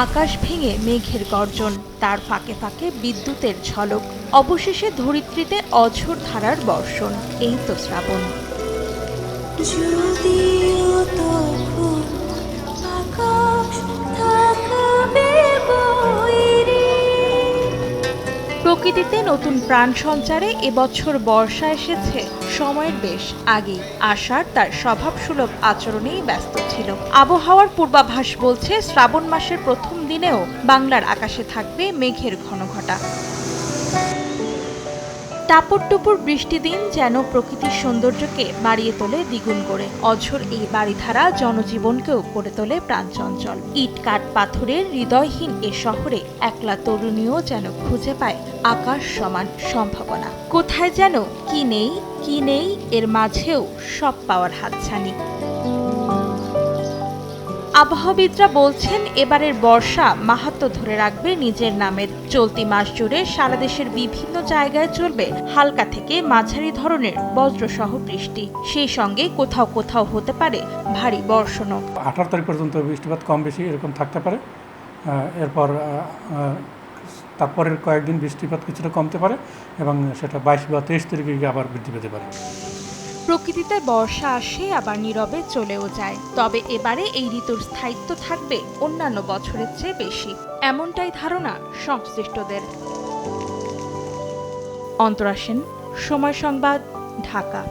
আকাশ ভেঙে মেঘের গর্জন, তার ফাঁকে ফাঁকে বিদ্যুতের ঝলক, অবশেষে ধরিত্রীতে অঝোর ধারার বর্ষণ। এই তো শ্রাবণ। যদিও তখন আকাশ থাকবে বৈরী। প্রকৃতিতে নতুন প্রাণ সঞ্চারে এবছর বর্ষা এসেছে সময়ের বেশ আগেই। আষাঢ় তার স্বভাবসুলভ আচরণেই ব্যস্ত ছিল। আবহাওয়ার পূর্বাভাস বলছে শ্রাবণ মাসের প্রথম দিনেও বাংলার আকাশে থাকবে মেঘের ঘনঘটা। টাপর টুপুর বৃষ্টি দিন যেন প্রকৃতির সৌন্দর্যকে বাড়িয়ে তোলে দ্বিগুণ করে। অঝোর এই বাড়িধারা জনজীবনকেও করে তোলে প্রাণচঞ্চল। ইট কাঠ পাথরের হৃদয়হীন এ শহরে একলা তরুণীও যেন খুঁজে পায় আকাশ সমান সম্ভাবনা। কোথায় যেন কি নেই এর মাঝেও সব পাওয়ার হাতছানি। আবহাওয়াবিদরা বলছেন এবারের বর্ষা মাহাত্ম্য ধরে রাখবে নিজের নামের। চলতি মাস জুড়ে সারা দেশের বিভিন্ন জায়গায় চলবে হালকা থেকে মাঝারি ধরনের বজ্রসহ বৃষ্টি, সেই সঙ্গে কোথাও কোথাও হতে পারে ভারী বর্ষণও। 18 তারিখ পর্যন্ত বৃষ্টিপাত কম বেশি এরকম থাকতে পারে। এরপর তারপরের কয়েকদিন বৃষ্টিপাত কিছুটা কমতে পারে এবং সেটা 22 বা 23 তারিখে গিয়ে আবার বৃদ্ধি পেতে পারে। প্রকৃতিতে বর্ষা আসে আবার নীরবে চলেও যায়, তবে এবারে এই ঋতুর স্থায়িত্ব থাকবে অন্যান্য বছরের চেয়ে বেশি, এমনটাই ধারণা সংশ্লিষ্টদের। অন্তরা সেন, সময় সংবাদ, ঢাকা।